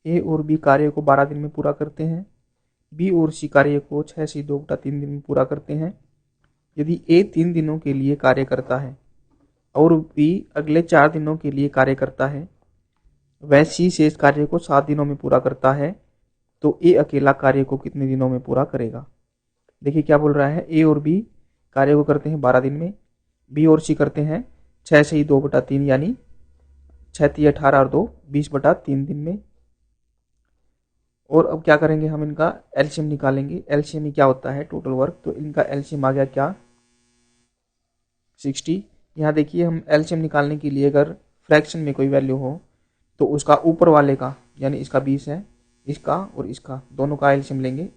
ए और बी कार्य को 12 दिन में पूरा करते हैं, बी और सी कार्य को 6 से 2/3 दिन में पूरा करते हैं। यदि ए 3 दिनों के लिए कार्य करता है और बी अगले 4 दिनों के लिए कार्य करता है, वह सी शेष कार्य को 7 दिनों में पूरा करता है, तो ए अकेला कार्य को कितने दिनों में पूरा करेगा। देखिए क्या बोल रहा है, ए और बी कार्य को करते हैं 12 दिन में, बी और सी करते हैं 6 से 2/3 यानी 6 × 18 और 2 20/3 दिन में। और अब क्या करेंगे, हम इनका एलसीएम निकालेंगे। एलसीएम में क्या होता है, टोटल वर्क, तो इनका एलसीएम आ गया क्या 60। यहाँ देखिए हम एलसीएम निकालने के लिए अगर फ्रैक्शन में कोई वैल्यू हो तो उसका ऊपर वाले का यानी इसका 20 है, इसका और इसका दोनों का एलसीएम लेंगे,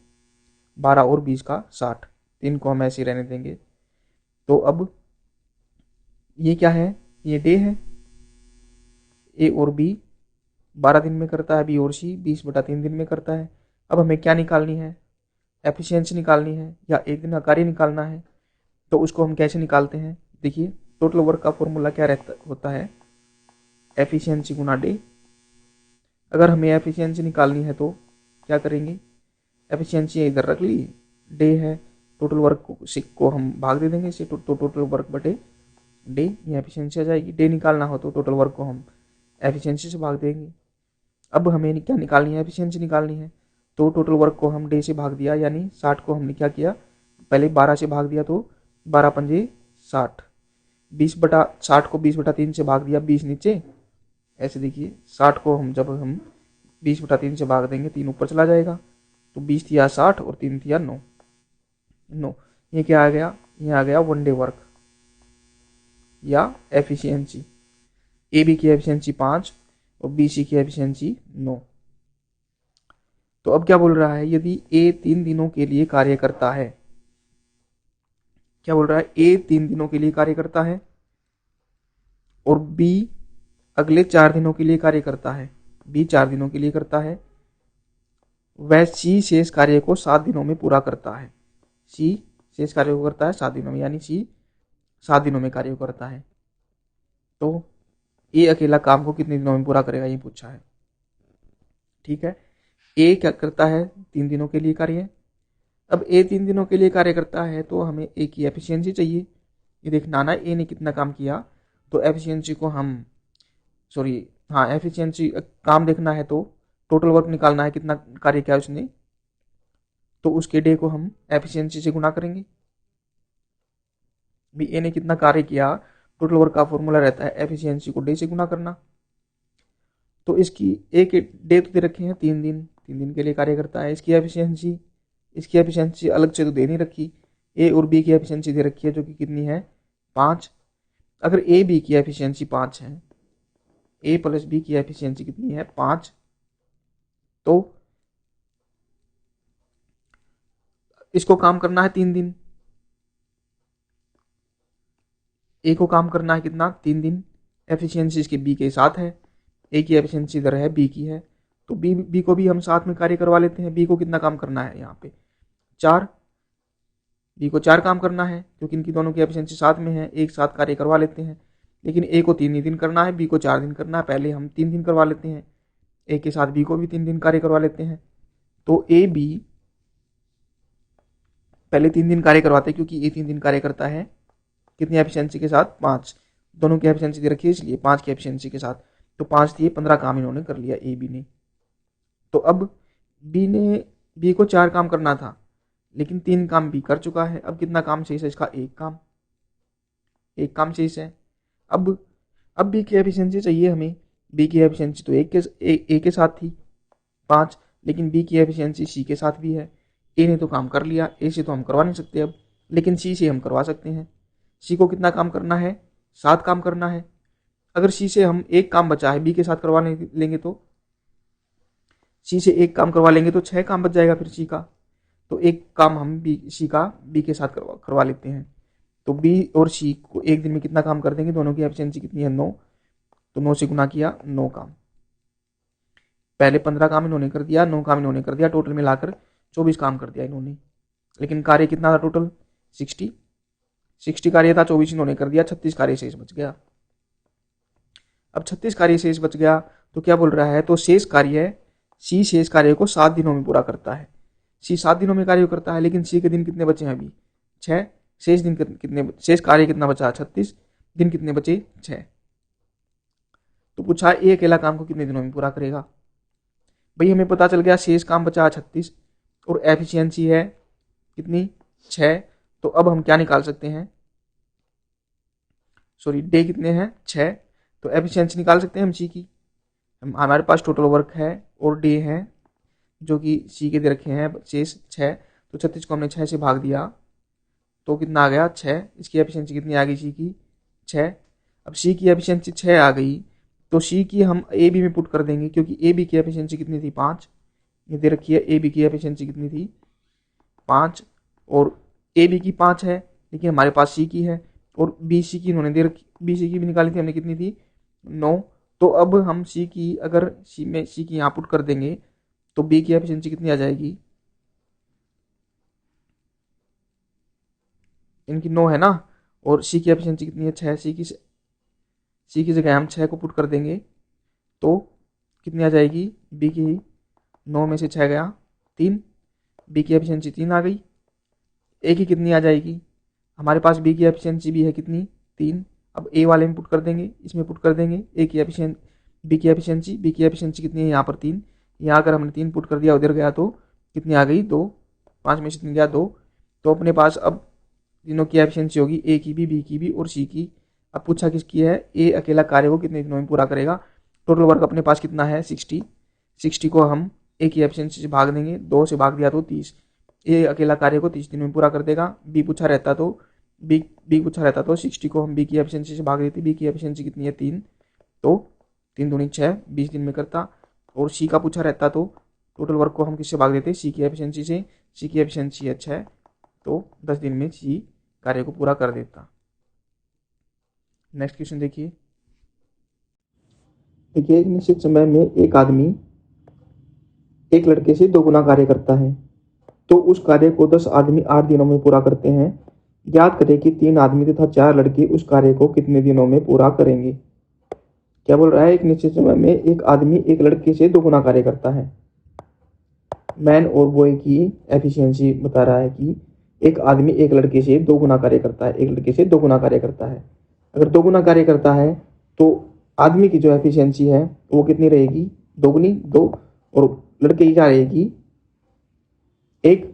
12 और 20 का 60, तीन को हम ऐसे रहने देंगे। तो अब ये क्या है, ये डे है, ए और बी 12 दिन में करता है, बी और सी 20/3 दिन में करता है। अब हमें क्या निकालनी है, एफिशिएंसी निकालनी है या एक दिन का कार्य निकालना है। तो उसको हम कैसे निकालते हैं, देखिए टोटल वर्क का फॉर्मूला क्या होता है, एफिशिएंसी गुना डे। अगर हमें एफिशिएंसी निकालनी है तो क्या करेंगे, एफिशिएंसी इधर रख ली, डे है, टोटल वर्क को हम भाग दे देंगे इसे, तो टोटल वर्क बटे डे, ये एफिशिएंसी आ जाएगी। डे निकालना हो तो टोटल वर्क को हम एफिशिएंसी से भाग देंगे। अब हमें क्या निकालनी है, एफिशिएंसी निकालनी है, तो टोटल वर्क को हम डे से भाग दिया, यानी 60 को हमने क्या किया, पहले 12 से भाग दिया तो 12 पंजे 60, 20/60 को 20/3 से भाग दिया, 20 नीचे, ऐसे देखिए 60 को हम जब हम 20/3 से भाग देंगे 3 ऊपर चला जाएगा, तो 20 थिया 60 और 3 थिया 9। ये क्या आ गया, ये आ गया 1 डे वर्क या एफिशिएंसी। ए बी की एफिशिएंसी 5 और बी सी की एफिशिएंसी 9। तो अब क्या बोल रहा है, यदि ए 3 दिनों के लिए कार्य करता है, क्या बोल रहा है, ए 3 दिनों के लिए कार्य करता है और बी अगले 4 दिनों के लिए कार्य करता है, बी 4 दिनों के लिए करता है, वह सी शेष कार्य को 7 दिनों में पूरा करता है। सी शेष कार्य को करता है 7 दिनों में, यानी सी 7 दिनों में कार्य करता है। तो ए अकेला काम को कितने दिनों में पूरा करेगा, ये पूछा है। ठीक है, ए क्या करता है, 3 दिनों के लिए कार्य। अब ए 3 दिनों के लिए कार्य करता है तो हमें ए की एफिशिएंसी चाहिए। ये देखना ना ए ने कितना काम किया, तो एफिशिएंसी को हम एफिशिएंसी काम देखना है तो टोटल वर्क निकालना है, कितना कार्य किया उसने, तो उसके डे को हम एफिशिएंसी से गुना करेंगे। भी ए ने कितना कार्य किया, टोटल वर्क का फॉर्मूला रहता है एफिशिएंसी को डे से गुना करना। तो इसकी एक डे तो दे रखे हैं 3 दिन, 3 दिन के लिए कार्य करता है। इसकी एफिशिएंसी अलग से तो दे नहीं रखी, ए और बी की एफिशिएंसी दे रखी है जो कि कितनी है 5। अगर ए बी की एफिशिएंसी 5 है, ए प्लस बी की एफिशिएंसी कितनी है 5, तो इसको काम करना है 3 दिन, ए को काम करना है कितना 3 दिन, एफिशिएंसी इसके बी के साथ है, ए की एफिशिएंसी इधर है, बी की है, तो बी को भी हम साथ में कार्य करवा लेते हैं। बी को कितना काम करना है यहाँ पे 4, बी को 4 काम करना है क्योंकि इनकी दोनों की एफिशिएंसी साथ में है, एक साथ कार्य करवा लेते हैं। लेकिन ए को 3 ही दिन करना है, बी को 4 दिन करना है, पहले हम 3 दिन करवा लेते हैं, ए के साथ बी को भी 3 दिन कार्य करवा लेते हैं। तो ए बी पहले 3 दिन कार्य करवाते हैं क्योंकि ए 3 दिन कार्य करता है, कितनी एफिशिएंसी के साथ 5, दोनों की एफिशिएंसी दे रखी है इसलिए 5 की एफिशिएंसी के साथ, तो 5 दिए 15 काम इन्होंने कर लिया ए बी ने। तो अब बी को 4 काम करना था लेकिन 3 काम बी कर चुका है, अब कितना काम शेष है इसका, एक काम शेष है। अब बी की एफिशिएंसी चाहिए हमें, बी की एफिशिएंसी तो ए के साथ थी 5, लेकिन बी की एफिशिएंसी सी के साथ भी है। ए ने तो काम कर लिया, ए से तो हम करवा नहीं सकते अब, लेकिन सी से हम करवा सकते हैं। सी को कितना काम करना है, 7 काम करना है। अगर सी से हम एक काम बचा है बी के साथ करवा लेंगे तो सी से एक काम करवा लेंगे तो 6 काम बच जाएगा फिर सी का, तो एक काम हम सी का बी के साथ करवा लेते हैं। तो बी और सी को एक दिन में कितना काम कर देंगे, दोनों की एफिशिएंसी कितनी है 9, तो 9 से गुना किया 9 काम, पहले 15 काम इन्होंने कर दिया, 9 काम इन्होंने कर दिया, टोटल मिलाकर 24 काम कर दिया इन्होंने। लेकिन कार्य कितना था टोटल 60 कार्य था, 24 इन्होंने कर दिया, 36 कार्य शेष बच गया। अब 36 कार्य शेष बच गया तो क्या बोल रहा है, तो शेष कार्य सी शेष कार्य को 7 दिनों में पूरा करता है। सी 7 दिनों में कार्य करता है, लेकिन सी के दिन कितने बचे हैं अभी 6। शेष दिन कितने, शेष कार्य कितना बचा 36, दिन कितने बचे 6। तो पूछा ए अकेला काम को कितने दिनों में पूरा करेगा। भाई हमें पता चल गया शेष काम बचा 36 और एफिशिएंसी है कितनी 6। तो अब हम क्या निकाल सकते हैं, सॉरी डे कितने हैं 6, तो एफिशिएंसी निकाल सकते हैं हम सी की। हमारे पास टोटल वर्क है और डे है जो कि सी के दे रखे हैं शेष 6, तो 36 को हमने 6 से भाग दिया तो कितना आ गया 6। इसकी एफिशिएंसी कितनी आ गई सी की 6। अब सी की एफिशिएंसी 6 आ गई तो सी की हम ए बी में पुट कर देंगे, क्योंकि ए बी की एफिशिएंसी कितनी थी 5, ये दे रखी है ए बी की एफिशिएंसी कितनी थी 5, और ए बी की 5 है लेकिन हमारे पास सी की है, और बी सी की इन्होंने दे रखी, बी सी की भी निकाली थी हमने कितनी थी 9। तो अब हम सी की अगर सी में सी की यहाँ पुट कर देंगे तो बी की एफिशिएंसी कितनी आ जाएगी, इनकी 9 है ना, और सी की एफिशिएंसी कितनी है 6। सी की जगह हम 6 को पुट कर देंगे तो कितनी आ जाएगी बी की 9 में से 6 गया 3, बी की एफिशिएंसी 3 आ गई। ए की कितनी आ जाएगी, हमारे पास बी की एफिशिएंसी भी है कितनी 3। अब ए वाले में पुट कर देंगे, इसमें पुट कर देंगे ए की एफिशिएंसी, बी की एफिशिएंसी कितनी है यहाँ पर 3, यहाँ अगर हमने 3 पुट कर दिया उधर गया तो कितनी आ गई 2, 5 में से 3 गया 2। तो अपने पास अब तीनों की एफिशिएंसी होगी ए की भी, बी की भी और सी की। अब पूछा किसकी है, ए अकेला कार्य को कितने दिनों में पूरा करेगा। टोटल वर्क अपने पास कितना है 60 को हम ए की एफिशिएंसी से भाग देंगे, 2 से भाग दिया तो 30। ए अकेला कार्य को 30 दिन में पूरा कर देगा। बी पूछा रहता तो बी पूछा रहता तो 60 को हम बी की एफिशिएंसी से भाग देते, बी की एफिशिएंसी कितनी है 3, तो 3 दूनी 6, 20 दिन में करता। और सी का पूछा रहता तो टोटल वर्क को हम किससे भाग देते, सी की एफिशिएंसी से, सी की एफिशिएंसी है 6, तो 10 दिन में सी कार्य को पूरा कर देता। नेक्स्ट क्वेश्चन देखिए, एक निश्चित समय में एक आदमी एक लड़के से 2 गुना कार्य करता है, तो उस कार्य को 10 आदमी 8 दिनों में पूरा करते हैं। ज्ञात करें कि 3 आदमी तथा 4 लड़के उस कार्य को कितने दिनों में पूरा करेंगे। क्या बोल रहा है, एक निश्चित समय में एक आदमी एक लड़के से 2 गुना कार्य करता है। मैन और बॉय की एफिशिएंसी बता रहा है कि एक आदमी एक लड़के से 2 गुना कार्य करता है, एक लड़के से 2 गुना कार्य करता है। अगर 2 गुना कार्य करता है तो आदमी की जो एफिशिएंसी है वो कितनी रहेगी, 2 गुनी 2, और लड़के की क्या रहेगी 1।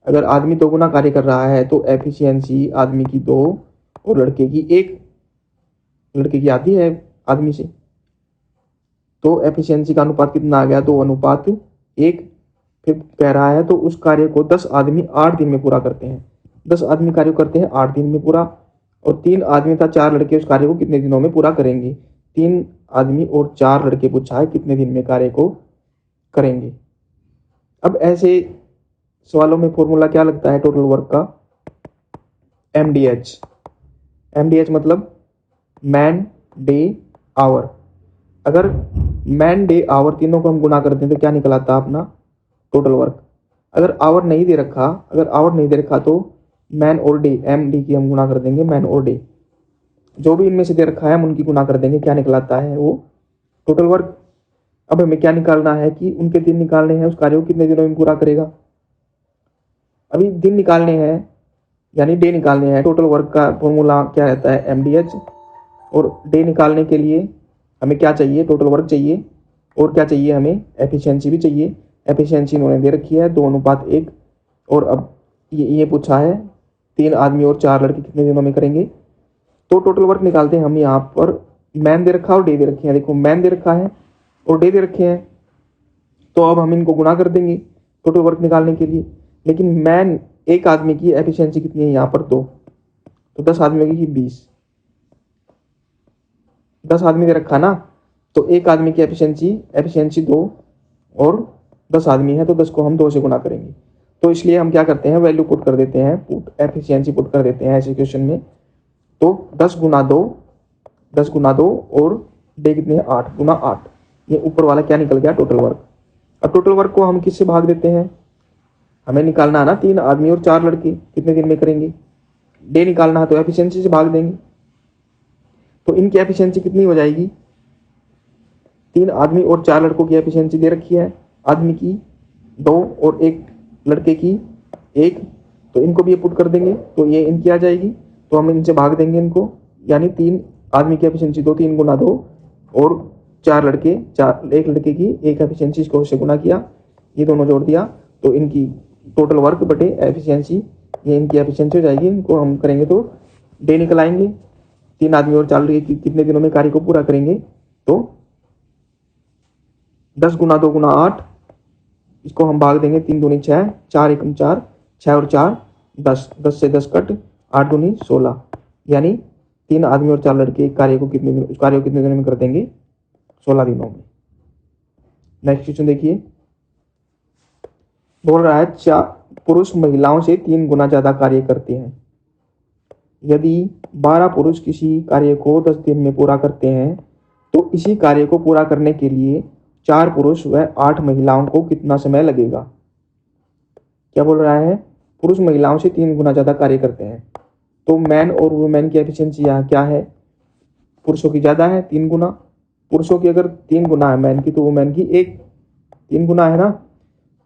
अगर आदमी 2 गुना कार्य कर रहा है तो एफिशिएंसी आदमी की 2 और लड़के की 1, लड़के की आधी है आदमी से, तो एफिशिएंसी का अनुपात कितना आ गया 2:1। फिर कह रहा है तो उस कार्य को 10 आदमी 8 दिन में पूरा करते हैं। 10 आदमी कार्य करते हैं 8 दिन में पूरा, और 3 आदमी तथा 4 लड़के उस कार्य को कितने दिनों में पूरा करेंगे। 3 आदमी और 4 लड़के पूछा है कितने दिन में कार्य को करेंगे। अब ऐसे सवालों में फॉर्मूला क्या लगता है टोटल वर्क का, MDH मतलब मैन डे आवर। अगर मैन डे आवर तीनों को हम गुना करते हैं तो क्या निकल आता अपना टोटल वर्क। अगर आवर नहीं दे रखा तो मैन और डे, MD की हम गुना कर देंगे मैन और डे, जो भी इनमें से दे रखा है हम उनकी गुना कर देंगे, क्या निकलाता है वो टोटल वर्क। अब हमें क्या निकालना है कि उनके दिन निकालने हैं, उस कार्य को कितने दिनों में पूरा करेगा। अभी दिन निकालने हैं यानी डे निकालने हैं। टोटल वर्क का फॉर्मूला क्या रहता है MDH, और डे निकालने के लिए हमें क्या चाहिए, टोटल वर्क चाहिए, और क्या चाहिए हमें एफिशिएंसी भी चाहिए। एफिशिएंसी इन्होंने दे रखी है 2:1, और अब ये पूछा है 3 आदमी और 4 लड़के कितने दिनों में करेंगे। तो टोटल वर्क निकालते हैं हम। यहाँ पर मैन दे रखा और डे दे रखे हैं, देखो मैन दे रखा है और डे दे रखे हैं, तो अब हम इनको गुना कर देंगे टोटल वर्क निकालने के लिए। लेकिन मैन एक आदमी की एफिशिएंसी कितनी है यहाँ पर 2, तो 10 आदमी की 20, 10 आदमी दे रखा ना, तो एक आदमी की एफिशिएंसी 2 और 10 आदमी है तो 10 को हम 2 से गुना करेंगे। तो इसलिए हम क्या करते हैं, वैल्यू पुट कर देते हैं, एफिशिएंसी पुट कर देते हैं ऐसे क्वेश्चन में। तो 10 गुना 2 और डे कितने हैं 8 गुना 8, ये ऊपर वाला क्या निकल गया टोटल वर्क। अब टोटल वर्क को हम किससे भाग देते हैं, हमें निकालना है ना 3 आदमी और 4 लड़के कितने दिन में करेंगे। डे निकालना है तो एफिशिएंसी से भाग देंगे, तो इनकी एफिशिएंसी कितनी हो जाएगी, 3 आदमी और 4 लड़कों की एफिशिएंसी दे रखी है, आदमी की 2 और 1 लड़के की 1, तो इनको भी ये पुट कर देंगे तो ये इनकी आ जाएगी, तो हम इनसे भाग देंगे इनको, यानी 3 आदमी की एफिशिएंसी 2, 3 गुना 2 और 4 लड़के 4, 1 लड़के की 1 एफिशिएंसी, इसको उससे गुना किया, ये दोनों जोड़ दिया, तो इनकी टोटल वर्क बटे एफिशिएंसी, ये इनकी एफिशिएंसी हो जाएगी। इनको हम करेंगे तो डे निकल आएंगे, 3 आदमी और 4 लड़के कितने दिनों में कार्य को पूरा करेंगे, तो 10 गुना 2 गुना 8, इसको हम भाग देंगे 3 दूनी 6, 4 एकम 4, 6 और 4 10, 10 से 10 कट, 8 दूनी 16, यानी 3 आदमी और 4 लड़के कार्य को कितने दिनों में कर देंगे, 16 दिनों में। नेक्स्ट क्वेश्चन देखिए, बोल रहा है 4 पुरुष महिलाओं से 3 गुना ज्यादा कार्य करते हैं। यदि 12 पुरुष किसी कार्य को 10 दिन में पूरा करते हैं तो इसी कार्य को पूरा करने के लिए 4 पुरुष व 8 महिलाओं को कितना समय लगेगा। क्या बोल रहा है, पुरुष महिलाओं से 3 गुना ज्यादा कार्य करते हैं, तो मैन और वुमेन की एफिशिएंसी यहाँ क्या है, पुरुषों की ज्यादा है 3 गुना, पुरुषों की अगर 3 गुना है मैन की तो वुमेन की 3 गुना है ना,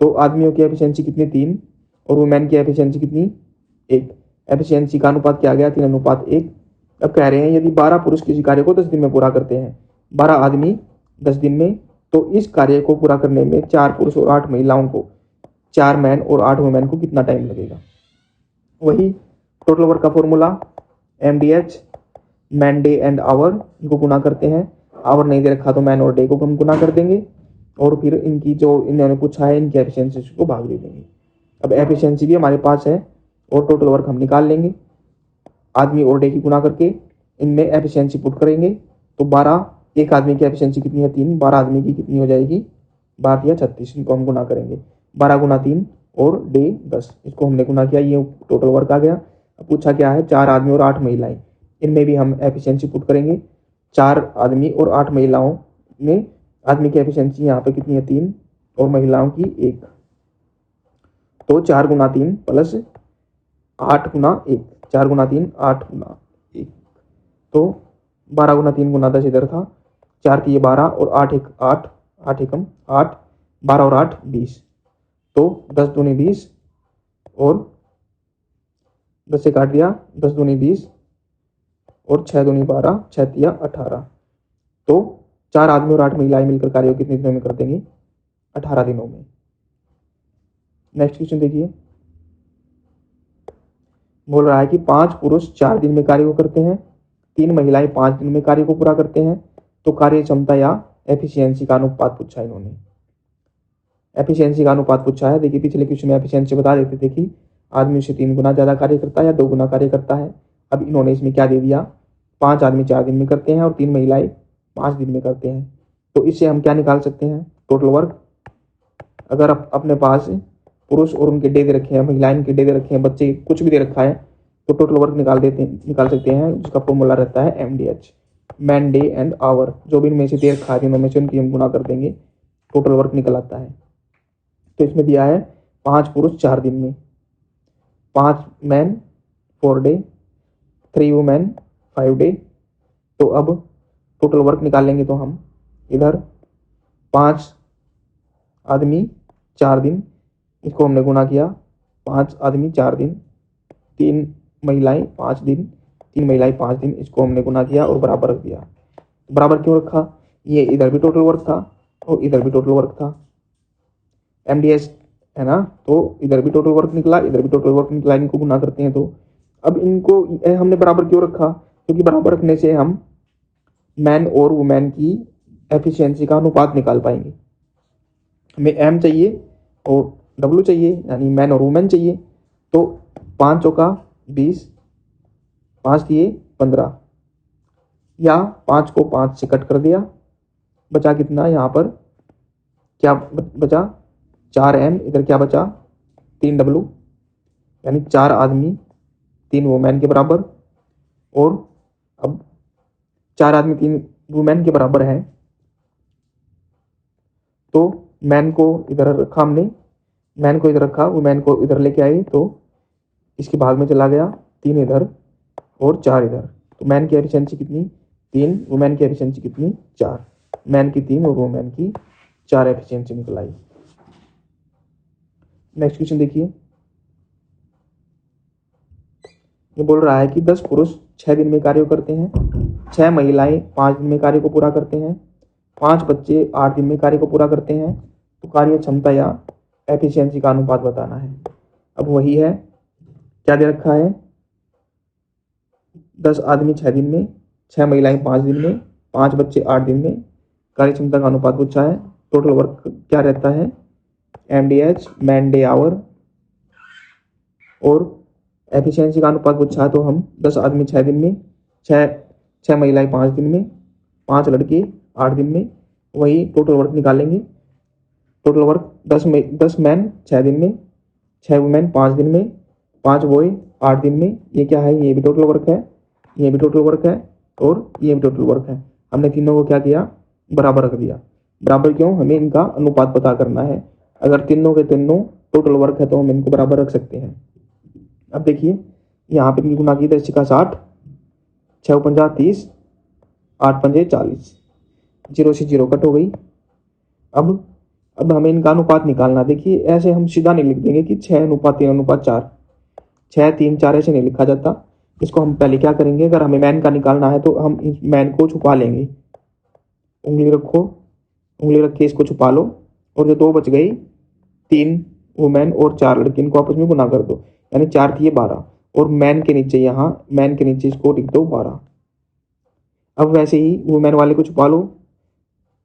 तो आदमियों की एफिशिएंसी कितनी 3 और वुमेन की एफिशिएंसी कितनी 1, एफिशिएंसी का अनुपात क्या आ गया 3:1। अब कह रहे हैं यदि 12 पुरुष किसी कार्य को 10 दिन में पूरा करते हैं, 12 आदमी 10 दिन में, तो इस कार्य को पूरा करने में 4 पुरुष और 8 महिलाओं को, 4 मैन और 8 वुमेन को कितना टाइम लगेगा। वही टोटल वर्क का formula MDH, man day and hour, इनको गुना करते हैं, आवर नहीं दे रखा तो मैन और डे को हम गुना कर देंगे और फिर इनकी जो इन्होंने पूछा है इनकी एफिशिएंसी को भाग दे देंगे। अब एफिशिएंसी भी हमारे पास है और टोटल वर्क हम निकाल लेंगे, आदमी और डे की गुना करके इनमें एफिशिएंसी पुट करेंगे, तो 12, एक आदमी की एफिशिएंसी कितनी है 3, 12 आदमी की कितनी हो जाएगी 12 या 36, इनको हम गुना करेंगे, 12 गुना 3 और डे 10, इसको हमने गुना किया, ये टोटल वर्क आ गया। अब पूछा क्या है 4 आदमी और 8 महिलाएं, इनमें भी हम एफिशिएंसी पुट करेंगे, 4 आदमी और 8 महिलाओं में आदमी की एफिशिएंसी यहाँ पे कितनी है 3 और महिलाओं की 1, तो 4 गुना 3 प्लस 8 गुना 1, 4 गुना 3 8 गुना 1, तो 12 गुना 3 गुना 10 इधर था, 4 3 12 और 8 1 8, 8 एकम 8, 12 और 8 20, तो 10 दूनी 20 और 10 से काट दिया, 10 दूनी 20 और 6 दूनी 12, 6 तिया 18, तो 4 आदमी और 8 महिलाएं मिलकर कार्य को कितने दिनों में कर देंगे 18 दिनों में। नेक्स्ट क्वेश्चन देखिए, बोल रहा है कि 5 पुरुष 4 दिन में कार्य को करते हैं, 3 महिलाएं 5 दिन में कार्य को पूरा करते हैं, तो कार्य क्षमता या एफिशिएंसी का अनुपात पूछा है इन्होंने। एफिशिएंसी का अनुपात पूछा है, देखिए पिछले क्वेश्चन में एफिशिएंसी बता देते थे कि आदमी से 3 गुना ज्यादा कार्य करता है या 2 गुना कार्य करता है। अब इन्होंने इसमें क्या दे दिया, 5 आदमी 4 दिन में करते हैं और 3 महिलाएं 5 दिन में करते हैं, तो इससे हम क्या निकाल सकते हैं टोटल वर्क। अगर अपने पास पुरुष और उनके डे दे रखे हैं, महिलाएं के डे दे रखे हैं, बच्चे कुछ भी दे रखा है, तो टोटल वर्क निकाल सकते हैं, जिसका फॉर्मूला रहता है MDH, man day and hour, जो भी इनमें से दे रखा है तीनों में से उनकी हम गुना कर देंगे, टोटल वर्क निकल आता है। तो इसमें दिया है 5 पुरुष 4 दिन में, 5 मैन 4 डे, 3 वुमेन 5 डे, तो अब टोटल वर्क निकालेंगे तो हम इधर 5 आदमी 4 दिन, इसको हमने गुना किया, 5 आदमी 4 दिन, 3 महिलाएं 5 दिन, 3 महिलाएं 5 दिन, इसको हमने गुना किया और बराबर रख दिया। बराबर क्यों रखा, ये इधर भी टोटल वर्क था और इधर भी टोटल वर्क था, MDH है ना, तो इधर भी टोटल वर्क निकला, इधर भी टोटल वर्क निकला, इनको गुना करते हैं। तो अब इनको हमने बराबर क्यों रखा, क्योंकि बराबर रखने से हम मैन और वुमेन की एफिशिएंसी का अनुपात निकाल पाएंगे। हमें M चाहिए और W चाहिए, यानी मैन और वुमेन चाहिए, तो 5 चौका 20, 5 दिए 15, या 5 को 5 से कट कर दिया, बचा कितना, यहाँ पर क्या बचा 4M, इधर क्या बचा 3W, यानी 4 आदमी 3 वुमेन के बराबर, और अब 4 आदमी 3 वुमेन के बराबर है, तो मैन को इधर रखा हमने, मैन को इधर रखा, वुमेन को इधर लेके आए, तो इसके भाग में चला गया 3 इधर और 4 इधर, तो मैन की एफिशिएंसी कितनी 3, वुमेन की एफिशिएंसी कितनी 4, मैन की 3 और वुमेन की 4 एफिशिएंसी निकल आई। नेक्स्ट क्वेश्चन देखिए, ये बोल रहा है कि 10 पुरुष 6 दिन में कार्य करते हैं, 6 महिलाएं 5 दिन में कार्य को पूरा करते हैं, 5 बच्चे 8 दिन में कार्य को पूरा करते हैं, तो कार्य क्षमता या एफिशिएंसी का अनुपात बताना है। अब वही है, क्या दे रखा है, 10 आदमी 6 दिन में, 6 महिलाएं 5 दिन में, 5 बच्चे 8 दिन में, कार्य क्षमता का अनुपात पूछा है। टोटल वर्क क्या रहता है, MDH मैन डे आवर, और एफिशिएंसी का अनुपात पूछा है तो हम 10 आदमी 6 दिन में, 6 महिलाएं 5 दिन में, 5 लड़के 8 दिन में, वही टोटल वर्क निकालेंगे। टोटल वर्क 10 मैन 6 दिन में, 6 वुमेन 5 दिन में, 5 बॉय 8 दिन में। ये क्या है, ये भी टोटल वर्क है, ये भी टोटल वर्क है, और ये भी टोटल वर्क है। हमने तीनों को क्या किया, बराबर रख दिया। बराबर क्यों, हमें इनका अनुपात पता करना है। अगर तीनों के तीनों टोटल वर्क है तो हम इनको बराबर रख सकते हैं। अब देखिए, यहाँ पे गुना की 10 का 60, 6 पंजा 30, 8 पंजे 40, 0 से 0 कट हो गई। अब हमें इनका अनुपात निकालना। देखिए ऐसे हम सीधा नहीं लिख देंगे कि 6:3:4, 6:3:4 ऐसे नहीं लिखा जाता। इसको हम पहले क्या करेंगे, अगर हमें मैन का निकालना है तो हम इस मैन को छुपा लेंगे। उंगली रखो, उंगली रख के इसको छुपा लो, और जो 2 बच गई, 3 वुमेन और 4 लड़के, इनको आपस में गुना कर दो, यानी 4 थी 12, और मैन के नीचे, यहाँ मैन के नीचे इसको लिख दो 12। अब वैसे ही वुमेन वाले को छुपा लो,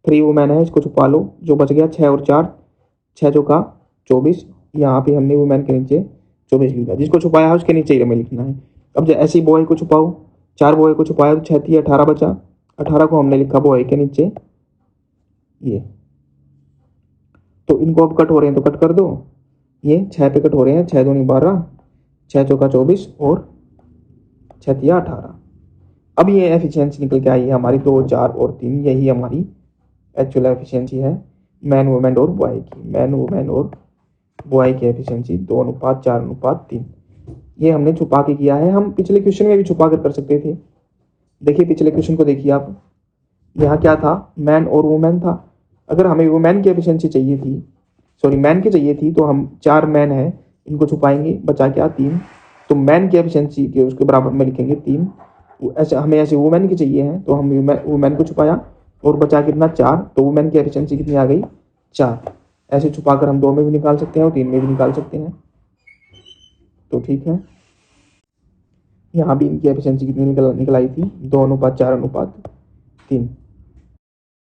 3 वुमेन है, इसको छुपा लो, जो बच गया 6 और 4, 6 चौका 24, यहाँ पे हमने वुमेन के नीचे 24 लिखा, जिसको छुपाया है उसके नीचे ही हमें लिखना है। अब जो ऐसे ही बॉय को छुपाओ, 4 बॉय को छुपाया तो 6 थी 18 बचा, 18 को हमने लिखा बॉय के नीचे ये। तो इनको अब कट हो रहे हैं तो कट कर दो, ये 6 पे कट हो रहे हैं, 6 दूनी 12, 6 चौका 24, और 6 तिया 18। अब ये एफिशिएंसी निकल के आई है हमारी 2, 4 और 3, यही हमारी एक्चुअल एफिशिएंसी है मैन वुमेन और बॉय की। मैन वुमेन और बॉय की एफिशिएंसी 2:4:3। ये हमने छुपा के किया है। हम पिछले क्वेश्चन में भी छुपा कर सकते थे। देखिए पिछले क्वेश्चन को देखिए आप, यहाँ क्या था, मैन और वुमेन था। अगर हमें वुमेन की एफिशिएंसी चाहिए थी, सॉरी मैन की चाहिए थी, तो हम 4 मैन है, इनको छुपाएंगे, बचा क्या 3, तो मैन की एफिशिएंसी के उसके बराबर में लिखेंगे 3। ऐसे हमें ऐसे वुमेन की चाहिए है तो हम वुमेन को छुपाया, और बचा कितना 4, तो वुमेन की एफिशिएंसी कितनी आ गई 4। ऐसे छुपाकर हम 2 में भी निकाल सकते हैं और 3 में भी निकाल सकते हैं। तो ठीक है, यहाँ भी इनकी एफिशिएंसी कितनी निकल आई थी, 2:4:3।